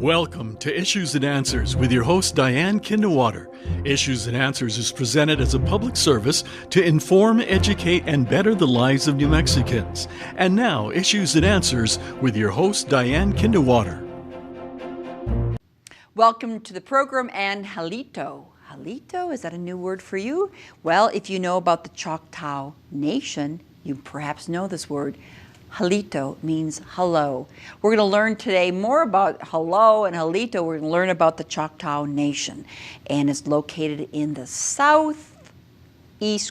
Welcome to Issues and Answers with your host Diane Kinderwater. Issues and Answers is presented as a public service to inform, educate, and better the lives of New Mexicans. And now, Issues and Answers with your host Diane Kinderwater. Welcome to the program and Halito. Halito, is that a new word for you? Well, if you know about the Choctaw Nation, you perhaps know this word. Halito means hello. We're going to learn today more about hello and Halito. We're going to learn about the Choctaw Nation, and it's located in the southeast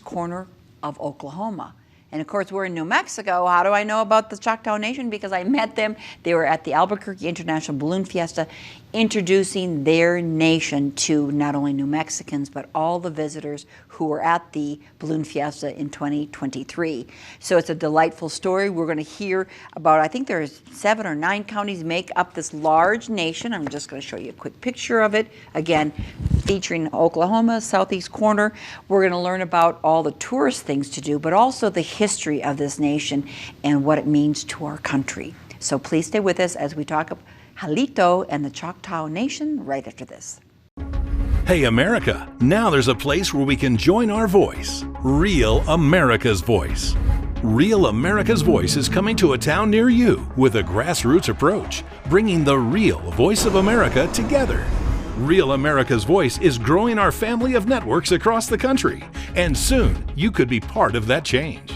corner of Oklahoma. And of course, we're in New Mexico. How do I know about the Choctaw Nation? Because I met them. They were at the Albuquerque International Balloon Fiesta, introducing their nation to not only New Mexicans, but all the visitors who were at the Balloon Fiesta in 2023. So it's a delightful story. We're going to hear about, I think there's 7 or 9 counties make up this large nation. I'm just going to show you a quick picture of it. Again, featuring Oklahoma, southeast corner. We're going to learn about all the tourist things to do, but also the history of this nation and what it means to our country. So please stay with us as we talk about Halito and the Choctaw Nation right after this. Hey America, now there's a place where we can join our voice. Real America's Voice. Real America's Voice is coming to a town near you with a grassroots approach, bringing the real voice of America together. Real America's Voice is growing our family of networks across the country, and soon you could be part of that change.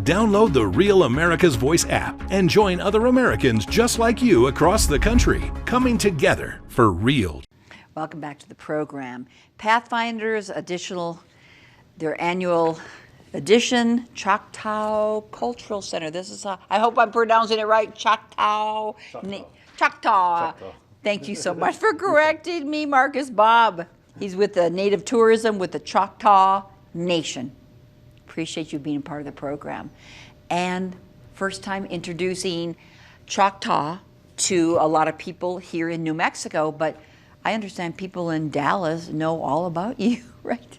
Download the Real America's Voice app and join other Americans just like you across the country, coming together for real. Welcome back to the program. Pathfinders, their annual edition, Choctaw Cultural Center. This is, I hope I'm pronouncing it right, Choctaw. Choctaw. Thank you so much for correcting me, Marcus Bobb. He's with the Native Tourism with the Choctaw Nation. Appreciate you being a part of the program. And first time introducing Choctaw to a lot of people here in New Mexico, but I understand people in Dallas know all about you, right?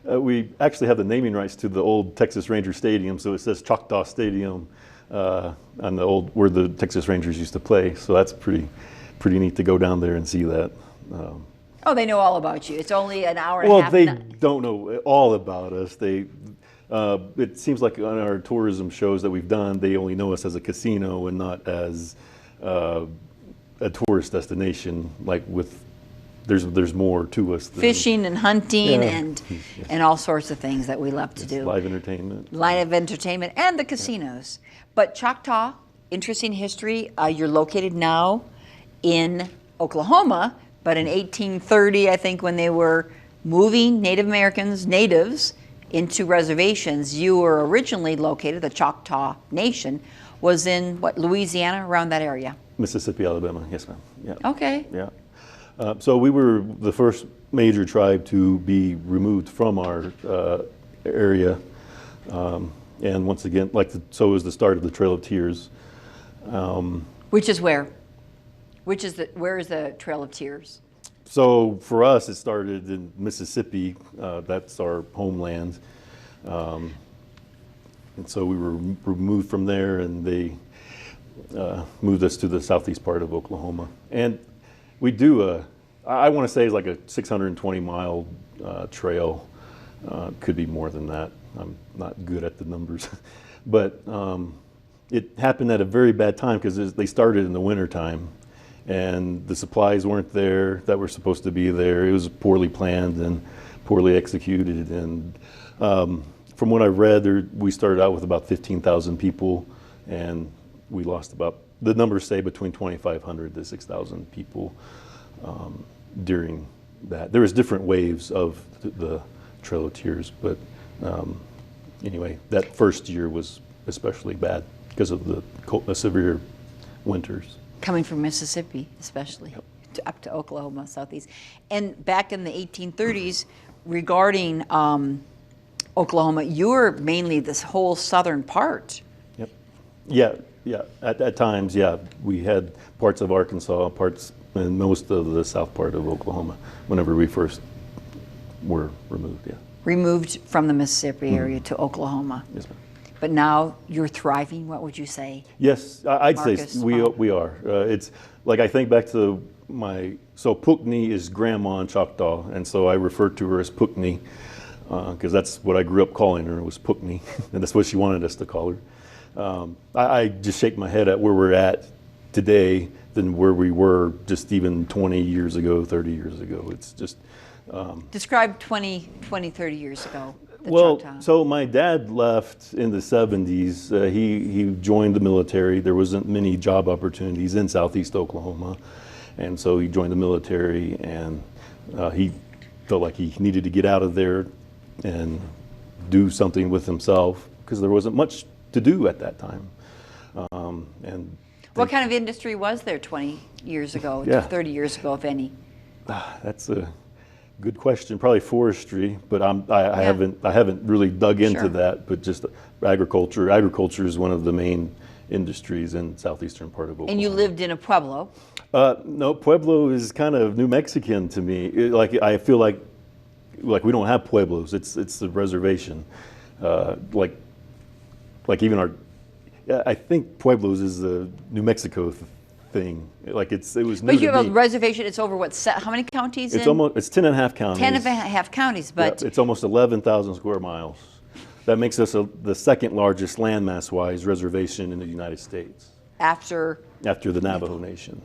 We actually have the naming rights to the old Texas Ranger Stadium, so it says Choctaw Stadium on the old where the Texas Rangers used to play. So that's pretty neat to go down there and see that. Oh, they know all about you. It's only an hour and a Well, half. they don't know all about us. It seems like on our tourism shows that we've done, they only know us as a casino and not as a tourist destination. Like there's more to us than fishing and hunting and all sorts of things that we love to do. Live entertainment. Live entertainment and the casinos. But Choctaw, interesting history. You're located now in Oklahoma, but in 1830, I think, when they were moving natives into reservations, you were originally located, the Choctaw Nation was in, Louisiana, around that area? Mississippi, Alabama, yes ma'am. Yeah. Okay. Yeah. So we were the first major tribe to be removed from our area. And once again, so was the start of the Trail of Tears. Which is where? Where is the Trail of Tears? So for us, it started in Mississippi. That's our homeland. And so we were removed from there, and they moved us to the southeast part of Oklahoma. And we do I want to say it's like a 620-mile trail. Could be more than that. I'm not good at the numbers. But it happened at a very bad time because they started in the wintertime. And the supplies weren't there that were supposed to be there. It was poorly planned and poorly executed. And from what I read, we started out with about 15,000 people, and we lost the numbers say between 2,500 to 6,000 people during that. There was different waves of the Trail of Tears, but anyway, that first year was especially bad because of the severe winters. Coming from Mississippi, especially, up to Oklahoma, southeast. And back in the 1830s, regarding Oklahoma, you were mainly this whole southern part. Yep. Yeah. At times, yeah. We had parts of Arkansas, and most of the south part of Oklahoma whenever we first were removed, yeah. Removed from the Mississippi area to Oklahoma. Yes, ma'am. but now you're thriving. What would you say? Yes, I'd Marcus, say wow. we are. It's like I think back to so Pukni is grandma in Choctaw, and so I refer to her as Pukni because that's what I grew up calling her, was Pukni, and that's what she wanted us to call her. I just shake my head at where we're at today than where we were just even 20 years ago, 30 years ago. It's just... Describe 20, 30 years ago. Well, Choctaw. so my dad left in the 70s. He joined the military. There wasn't many job opportunities in Southeast Oklahoma. And so he joined the military, and he felt like he needed to get out of there and do something with himself because there wasn't much to do at that time. And What kind of industry was there 20 years ago, Yeah. 30 years ago, if any? that's a good question. Probably forestry, but I haven't really dug into Sure. that. But just agriculture. Agriculture is one of the main industries in southeastern part of Oklahoma. And you lived in a pueblo. No, Pueblo is kind of New Mexican to me. I feel like we don't have pueblos. It's the reservation. Like even our, I think pueblos is the New Mexico thing. Like it was new But you to have me. a reservation, it's over what, how many counties? It's in? almost 10 and a half counties. 10 and a half counties, but Yeah, it's almost 11,000 square miles. That makes us the second largest landmass-wise reservation in the United States after after the Navajo Nation.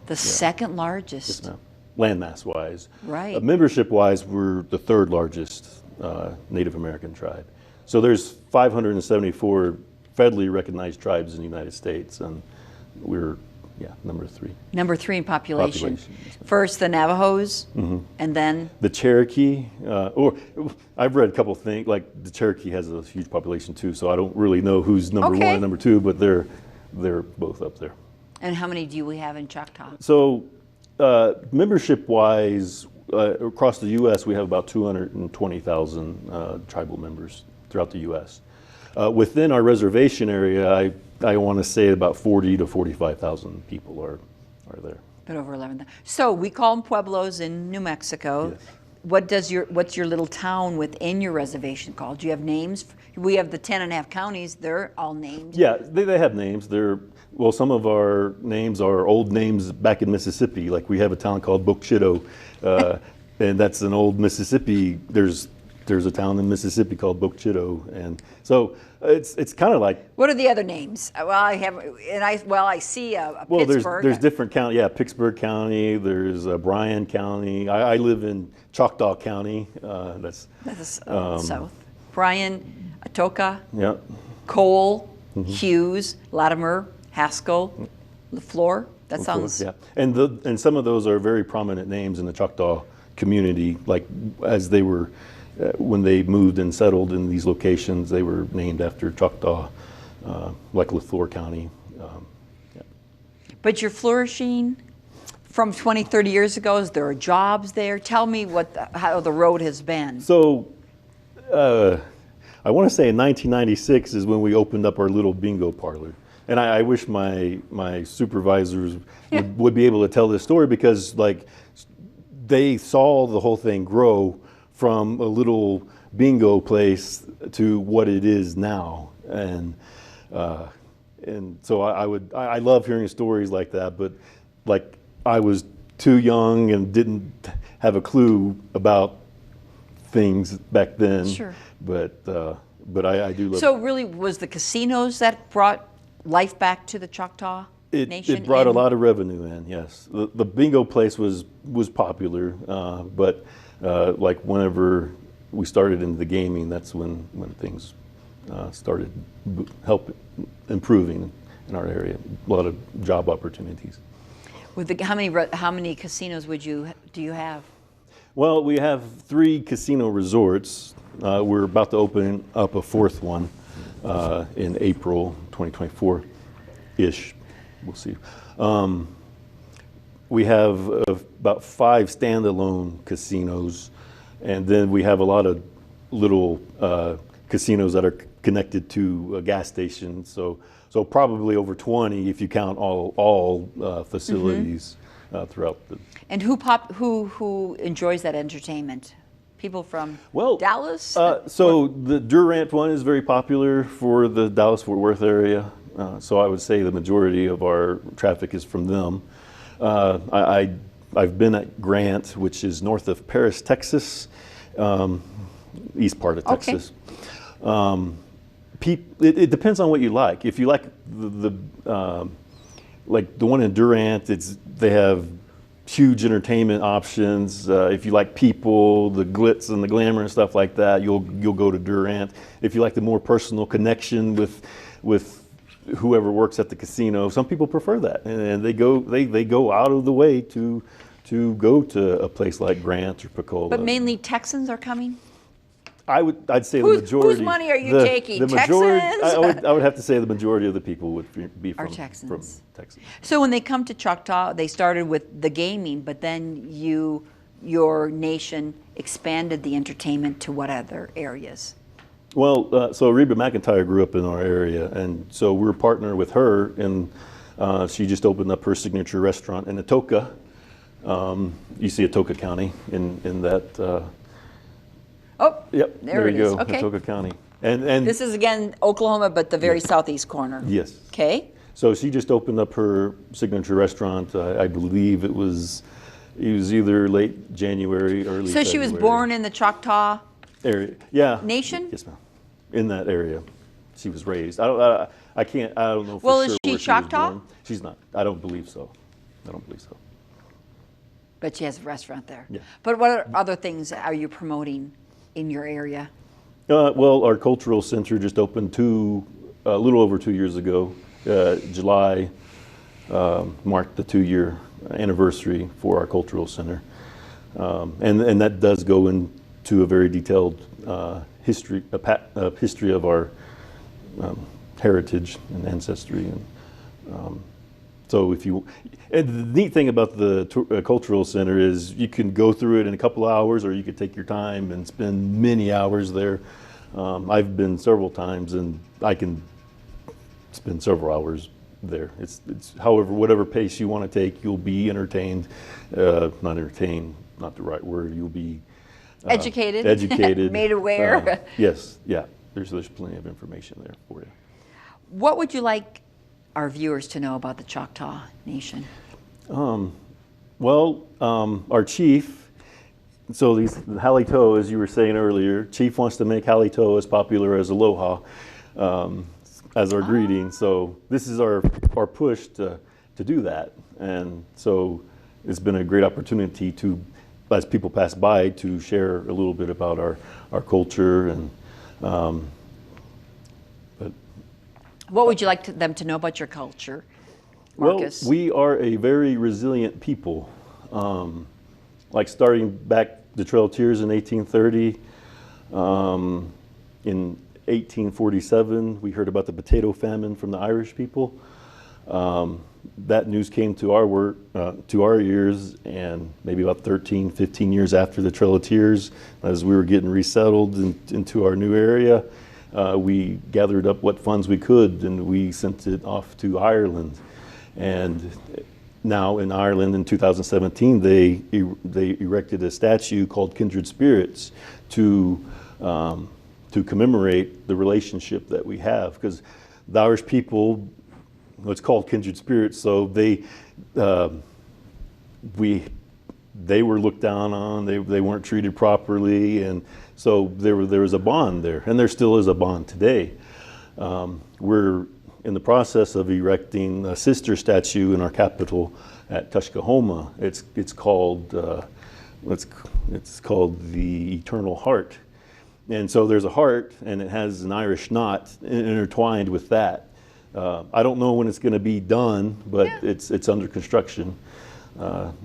the second largest. Yes, ma'am. Landmass-wise. Right. Membership-wise, we're the third largest Native American tribe. So there's 574 federally recognized tribes in the United States, and we're number 3. Number 3 in population. Population, yes, ma'am. First the Navajos, and then The Cherokee, or I've read a couple things, like the Cherokee has a huge population too, so I don't really know who's number 1 Okay. and number 2, but they're both up there. and how many do we have in Choctaw? So membership-wise, across the U.S., we have about 220,000 tribal members throughout the U.S. Within our reservation area, I want to say about 40 to 45,000 people are there. Bit over 11,000. So we call them pueblos in New Mexico. Yes. What's your little town within your reservation called? Do you have names? We have the 10 and a half counties. They're all named. Yeah, they have names. Some of our names are old names back in Mississippi. Like we have a town called Bookchitto, and that's an old Mississippi. There's a town in Mississippi called Bookchitto, and so it's kind of like. What are the other names? Well, I see a Well, Pittsburgh. there's different county. Yeah, Pittsburgh County. There's Bryan County. I live in Choctaw County. That's south. Bryan, Atoka, yeah. Cole, Mm-hmm. Hughes, Latimer, Haskell, LaFleur. That sounds. Yeah, and some of those are very prominent names in the Choctaw community. Like as they were, when they moved and settled in these locations, they were named after Choctaw, like LaFleur County. But you're flourishing from 20, 30 years ago. Is there jobs there? Tell me how the road has been. So, I want to say in 1996 is when we opened up our little bingo parlor. And I wish my supervisors would be able to tell this story because like they saw the whole thing grow from a little bingo place to what it is now. And so I love hearing stories like that, but like I was too young and didn't have a clue about things back then. Sure. But I do love. So really, was the casinos that brought life back to the Choctaw Nation? It brought a lot of revenue in. Yes, the bingo place was popular, but like whenever we started into the gaming, that's when things started improving in our area. A lot of job opportunities. With how many casinos do you have? Well, we have 3 casino resorts. We're about to open up a 4th one in April 2024-ish. We'll see. We have about 5 standalone casinos, and then we have a lot of little casinos that are connected to a gas station. So probably over 20 if you count all facilities throughout the. And who enjoys that entertainment? People from Well, Dallas? So the Durant one is very popular for the Dallas-Fort Worth area. So I would say the majority of our traffic is from them. I've been at Grant, which is north of Paris, Texas, east part of Okay. Texas. It depends on what you like. If you like like the one in Durant, they have huge entertainment options. If you like people, the glitz and the glamour and stuff like that, you'll go to Durant. If you like the more personal connection with whoever works at the casino, some people prefer that, and they go out of the way to go to a place like Grant or Picola. But mainly Texans are coming? I'd say the Whose majority. money are you taking? The majority, Texans? I would have to say the majority of the people would be Are from Texans. Texas. So when they come to Choctaw, they started with the gaming, but then your nation expanded the entertainment to what other areas? Well, so Reba McIntyre grew up in our area, and so we're a partner with her, and she just opened up her signature restaurant in Atoka. You see Atoka County in that. Oh, Yep, there it you is. go, Okay. Atoka County. And This is again Oklahoma, but the very southeast corner. yes. Okay. So she just opened up her signature restaurant. I believe it was either late January, early So she was February. born in the Choctaw area. Yeah. Nation? Yes, ma'am. In that area, she was raised. I don't know for Well, sure is she where Choctaw? was born. She's not. I don't believe so. But she has a restaurant there. Yeah. But what other things are you promoting in your area? Well, our cultural center just opened a little over 2 years ago. July marked the 2-year anniversary for our cultural center, and that does go into a very detailed history of our heritage and ancestry. And so and the neat thing about the cultural center is you can go through it in a couple of hours, or you could take your time and spend many hours there. I've been several times, and I can spend several hours there. It's however, whatever pace you want to take, you'll be entertained. Not entertained, not the right word. You'll be Educated, made aware. Yes, yeah. There's plenty of information there for you. What would you like our viewers to know about the Choctaw Nation? Well, our chief, so these Halito, as you were saying earlier, chief wants to make Halito as popular as Aloha as our greeting. So this is our push to do that. And so it's been a great opportunity to, as people pass by, to share a little bit about our culture. And but What would you like them to know about your culture, Marcus? Well, we are a very resilient people. Like starting back the Trail of Tears in 1830, in 1847, we heard about the potato famine from the Irish people. That news came to our ears, and maybe about 13, 15 years after the Trail of Tears, as we were getting resettled into our new area, we gathered up what funds we could, and we sent it off to Ireland. And now in Ireland in 2017, they erected a statue called Kindred Spirits to commemorate the relationship that we have, because the Irish people, it's called Kindred Spirits, so they were looked down on, they weren't treated properly, and so there was a bond there, and there still is a bond today. We're in the process of erecting a sister statue in our capital at Tuskahoma. It's called the Eternal Heart. And so there's a heart, and it has an Irish knot intertwined with that. I don't know when it's going to be done, but it's under construction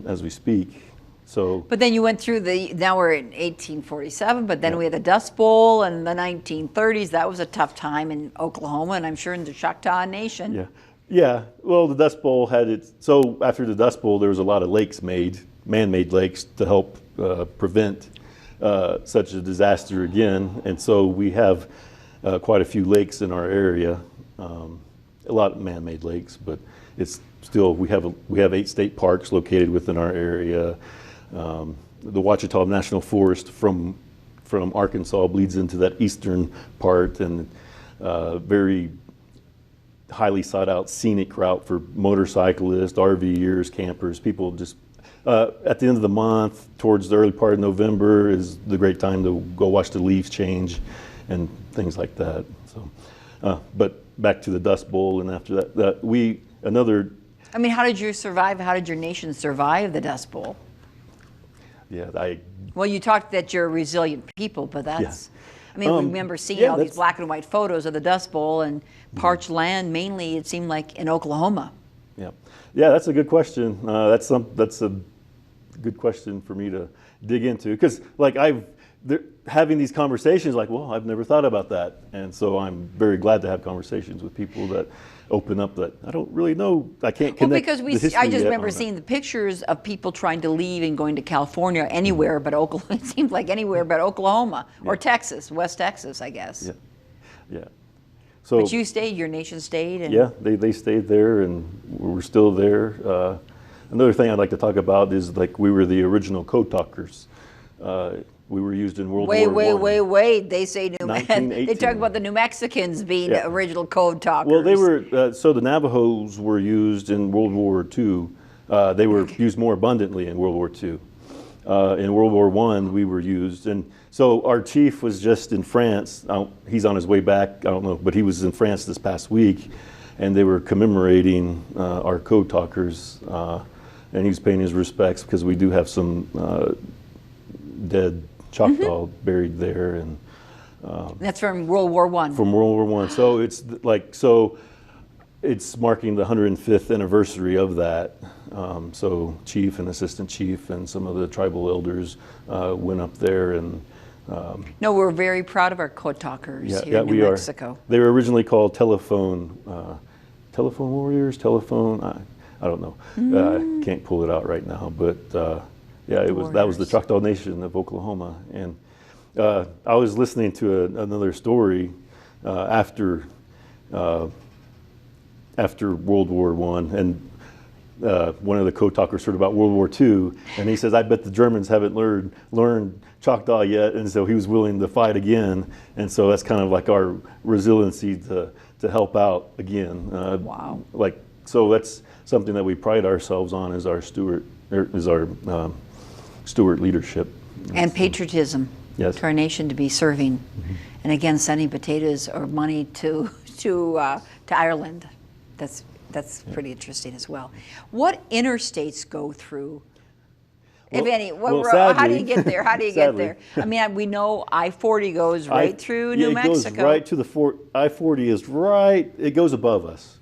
as we speak. So. But then you went through now we're in 1847, but then we had the Dust Bowl in the 1930s. That was a tough time in Oklahoma, and I'm sure in the Choctaw Nation. Yeah. Yeah. Well, the Dust Bowl so after the Dust Bowl, there was a lot of lakes man-made lakes to help prevent such a disaster again. And so we have quite a few lakes in our area, a lot of man-made lakes, but it's still, we have 8 state parks located within our area. the Choctaw National Forest from Arkansas bleeds into that eastern part, and very highly sought out scenic route for motorcyclists, RVers, campers. People just at the end of the month, towards the early part of November, is the great time to go watch the leaves change and things like that. So, but back to the Dust Bowl, and after that, I mean, how did you survive? How did your nation survive the Dust Bowl? Yeah, Well, you talked that you're a resilient people, but that's, I mean, we remember seeing all these black and white photos of the Dust Bowl and parched land, mainly, it seemed like, in Oklahoma. Yeah, that's a good question. That's a good question for me to dig into, because like having these conversations, like, well, I've never thought about that, and so I'm very glad to have conversations with people that open up that I don't really know. I can't connect. Well, because I just remember seeing the pictures of people trying to leave and going to California, anywhere but Oklahoma. It seemed like anywhere but Oklahoma or Texas, West Texas, I guess. Yeah. So, but you stayed. Your nation stayed. And yeah, they stayed there, and we're still there. Another thing I'd like to talk about is, like, we were the original code talkers. We were used in World War I. Wait. They say they talk about the New Mexicans being the original code talkers. Well, they were, so the Navajos were used in World War II. They were used more abundantly in World War II. In World War I, we were used. And so our chief was just in France. He's on his way back, I don't know, but he was in France this past week, and they were commemorating our code talkers. And he was paying his respects, because we do have some dead Choctaw buried there, and that's from World War I. From World War I. So it's it's marking the 105th anniversary of that. So chief and assistant chief and some of the tribal elders went up there, and no, we're very proud of our code talkers here in New Mexico. They were originally called telephone warriors. I don't know. Can't pull it out right now, but. Yeah, that was the Choctaw Nation of Oklahoma, and I was listening to another story after World War I, and one of the code talkers heard about World War II, and he says, "I bet the Germans haven't learned Choctaw yet," and so he was willing to fight again, and so that's kind of like our resiliency to help out again. Wow! So that's something that we pride ourselves on as our steward leadership and patriotism to our nation, to be serving, and again sending potatoes or money to Ireland. That's pretty interesting as well. What interstates go through, if any? Sadly, how do you get there? How do you get there? I mean, we know I-40 goes right through New Mexico. It goes right to the I-40 is right. It goes above us.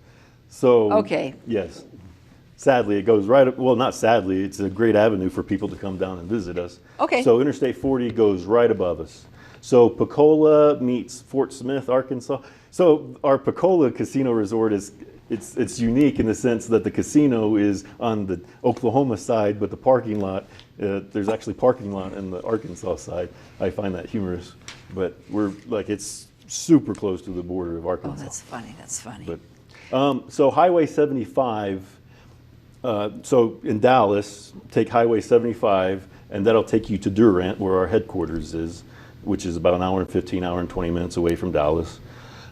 So okay. Yes. Sadly, it goes right, well, not sadly, it's a great avenue for people to come down and visit us. Okay. So Interstate 40 goes right above us. So Pecola meets Fort Smith, Arkansas. So our Pecola Casino Resort it's unique in the sense that the casino is on the Oklahoma side, but the parking lot, there's actually parking lot in the Arkansas side. I find that humorous, but it's super close to the border of Arkansas. Oh, that's funny. But, so Highway 75, so in Dallas, take Highway 75, and that'll take you to Durant, where our headquarters is, which is about an hour and 15, hour and 20 minutes away from Dallas.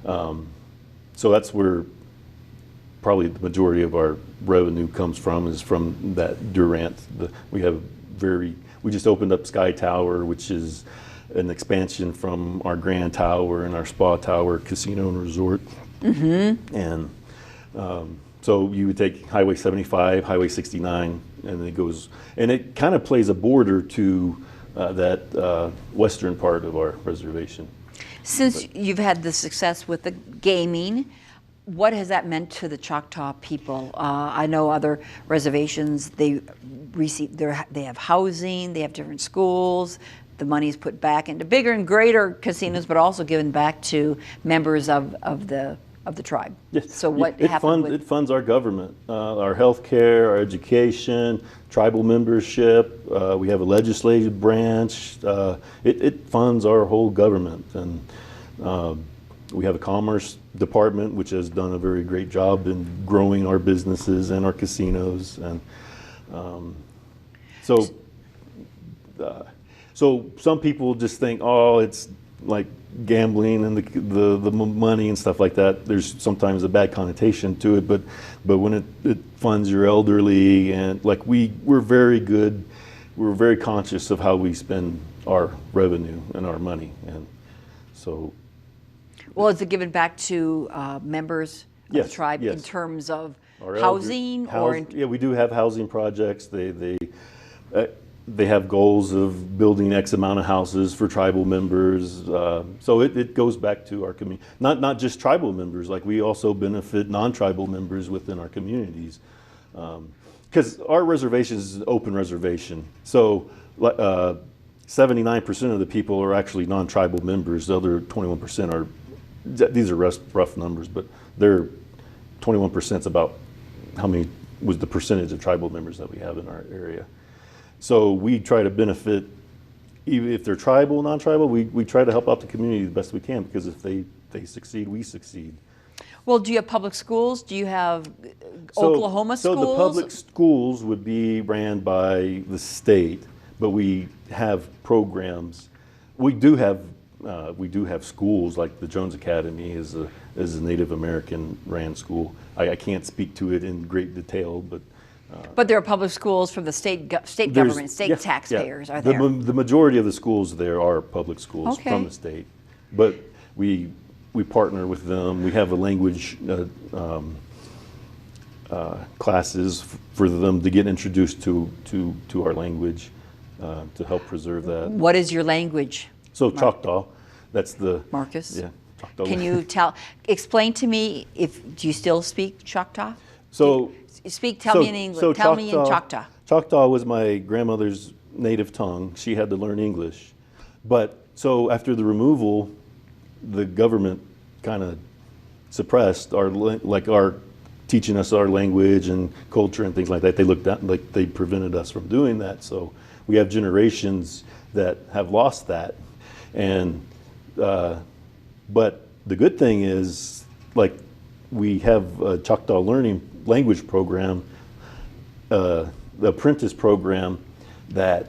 So that's where probably the majority of our revenue comes from, is from that Durant. We just opened up Sky Tower, which is an expansion from our Grand Tower and our Spa Tower Casino and Resort. And so you would take Highway 75, Highway 69, and it kind of plays a border to that western part of our reservation. Since you've had the success with the gaming, what has that meant to the Choctaw people? I know other reservations, they have housing, they have different schools, the money is put back into bigger and greater casinos, but also given back to members of the tribe. Yes. So what happened it funds our government, our health care, our education, tribal membership. We have a legislative branch. It funds our whole government, and we have a commerce department which has done a very great job in growing our businesses and our casinos, and so so some people just think, oh, it's like gambling and the money and stuff like that. There's sometimes a bad connotation to it, but when it funds your elderly, and like we're very good, we're very conscious of how we spend our revenue and our money, and so. Well, is it given back to members of the Yes, tribe yes. in terms of Our housing yeah, we do have housing projects. They have goals of building X amount of houses for tribal members. So it goes back to our community. Not just tribal members, like we also benefit non-tribal members within our communities. Because our reservation is an open reservation. So 79% of the people are actually non-tribal members. The other 21% are, these are rough numbers, but they're 21% is about how many was the percentage of tribal members that we have in our area. So we try to benefit, even if they're tribal, non-tribal, we try to help out the community the best we can, because if they succeed, we succeed. Well, do you have public schools? Do you have Oklahoma schools? So the public schools would be ran by the state, but we have programs. We do have schools, like the Jones Academy is a Native American ran school. I can't speak to it in great detail, but there are public schools from the state government, state taxpayers are there. The majority of the schools there are public schools Okay. from the state, but we partner with them. We have a language classes for them to get introduced to our language, to help preserve that. What is your language? So Choctaw, that's the Marcus? Yeah, Choctaw. Can you explain to me, do you still speak Choctaw? So Tell me in English. so Tell me in Choctaw. Choctaw was my grandmother's native tongue. She had to learn English, but so after the removal, the government kind of suppressed our teaching us our language and culture and things like that. They looked at, like, they prevented us from doing that. So we have generations that have lost that. And but the good thing is, like, we have a Choctaw learning language program, the apprentice program, that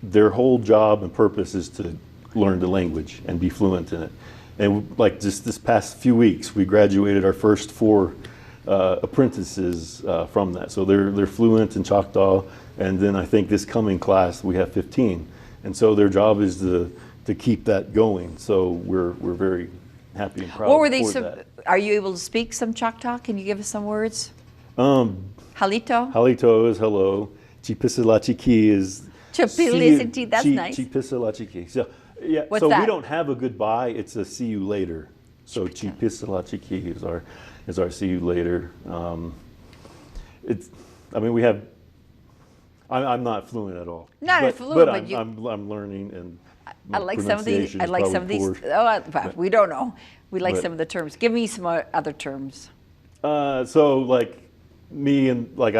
their whole job and purpose is to learn the language and be fluent in it. And like just this past few weeks, we graduated our first 4 apprentices from that. So they're fluent in Choctaw, and then I think this coming class we have 15. And so their job is to keep that going. So we're very happy and proud. What were they? for that. Are you able to speak some Choctaw? Can you give us some words? Halito. Halito is hello. Chipisalachiki is. Chipisalachiki, that's nice. Chipisalachiki. So yeah. What's so that? we don't have a goodbye. It's a see you later. So Chipisalachiki is our see you later. We have. I'm not fluent at all. Not fluent, but you. I'm learning, and I like some of these. I like some of these. We don't know. We like some of the terms. Give me some other terms. So like me and like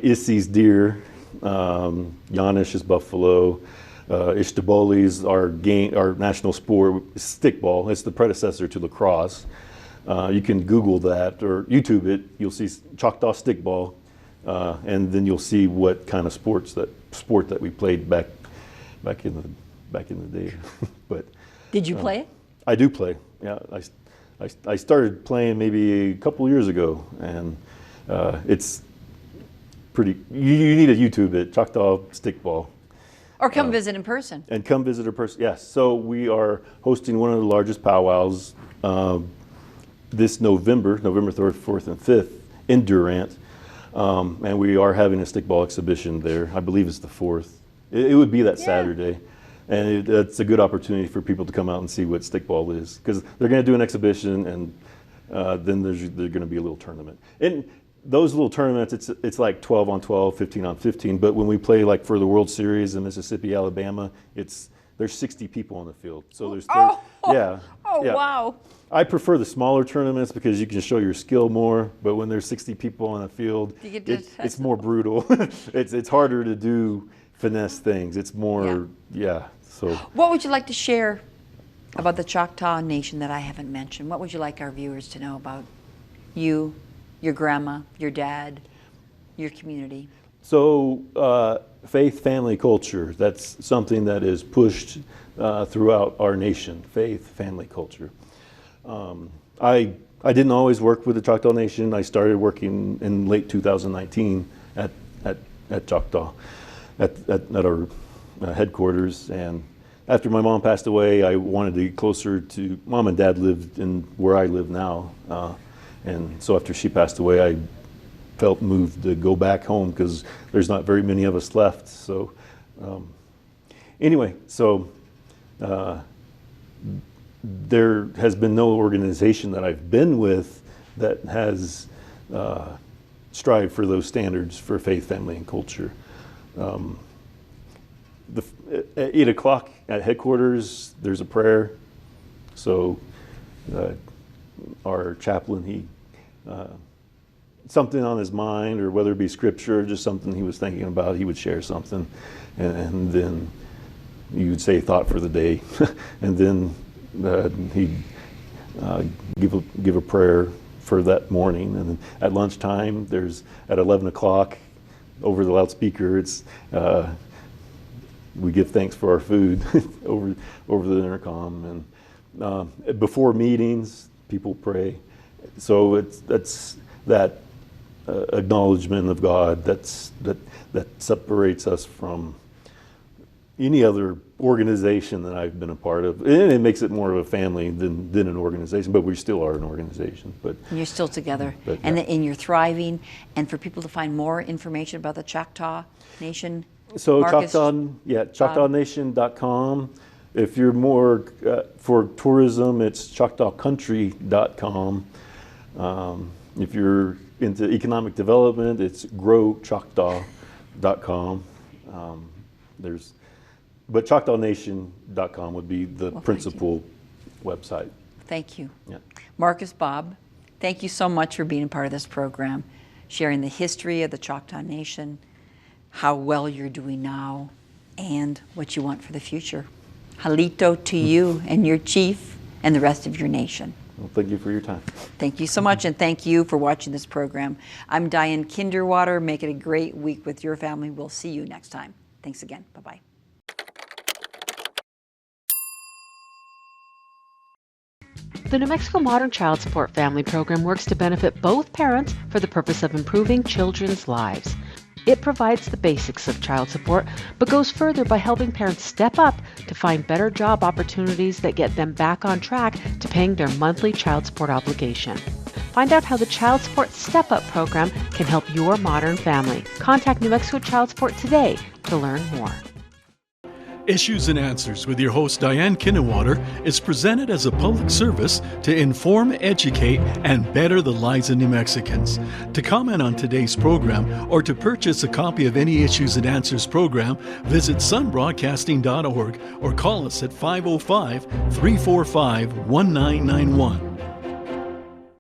Issi's deer, Yanish is buffalo, Ishtaboli is our national sport, stickball. It's the predecessor to lacrosse. You can Google that or YouTube it. You'll see Choctaw stickball, and then you'll see what kind of sport that we played back in the day. But did you play it? I do play. Yeah, I started playing maybe a couple years ago, and it's pretty. You need to YouTube it, Choctaw stickball. Or come visit in person. And come visit in person. Yes. So we are hosting one of the largest powwows this November 3rd, 4th, and 5th in Durant, and we are having a stickball exhibition there. I believe it's the 4th. It would be that Saturday. And it's a good opportunity for people to come out and see what stickball is, because they're going to do an exhibition, and then there's going to be a little tournament. And those little tournaments, it's like 12 on 12, 15 on 15. But when we play like for the World Series in Mississippi, Alabama, there's 60 people on the field. So there's wow. I prefer the smaller tournaments because you can show your skill more. But when there's 60 people on the field, it's more brutal. It's harder to do finesse things. It's more So what would you like to share about the Choctaw Nation that I haven't mentioned? What would you like our viewers to know about you, your grandma, your dad, your community? Faith, family, culture, that's something that is pushed throughout our nation. Faith, family, culture. I didn't always work with the Choctaw Nation. I started working in late 2019 at Choctaw, at our headquarters. And after my mom passed away, I wanted to get closer to, Mom and Dad lived in where I live now. And so after she passed away, I felt moved to go back home because there's not very many of us left. So anyway, there has been no organization that I've been with that has strived for those standards for faith, family, and culture. At 8 o'clock at headquarters, there's a prayer. So our chaplain, he something on his mind, or whether it be scripture or just something he was thinking about, he would share something, and then you would say thought for the day, and then he'd give a prayer for that morning. And then at lunchtime, there's at 11 o'clock over the loudspeaker, it's we give thanks for our food over the intercom, and before meetings, people pray. So that's that acknowledgement of God that separates us from any other organization that I've been a part of. And it makes it more of a family than an organization, but we still are an organization. But and you're still together, but, and, yeah. and you're thriving. And for people to find more information about the Choctaw Nation, So Marcus, ChoctawNation.com. If you're more for tourism, it's ChoctawCountry.com. If you're into economic development, it's GrowChoctaw.com. But ChoctawNation.com would be the principal website. Thank you. Yeah. Marcus, Bob, thank you so much for being a part of this program, sharing the history of the Choctaw Nation, how well you're doing now, and what you want for the future. Halito to you and your chief and the rest of your nation. Well, thank you for your time. Thank you so much, and thank you for watching this program. I'm Diane Kinderwater. Make it a great week with your family. We'll see you next time. Thanks again. Bye-bye. The New Mexico Modern Child Support Family Program works to benefit both parents for the purpose of improving children's lives. It provides the basics of child support, but goes further by helping parents step up to find better job opportunities that get them back on track to paying their monthly child support obligation. Find out how the Child Support Step Up program can help your modern family. Contact New Mexico Child Support today to learn more. Issues and Answers with your host Diane Kinderwater is presented as a public service to inform, educate, and better the lives of New Mexicans. To comment on today's program or to purchase a copy of any Issues and Answers program, visit sunbroadcasting.org or call us at 505-345-1991.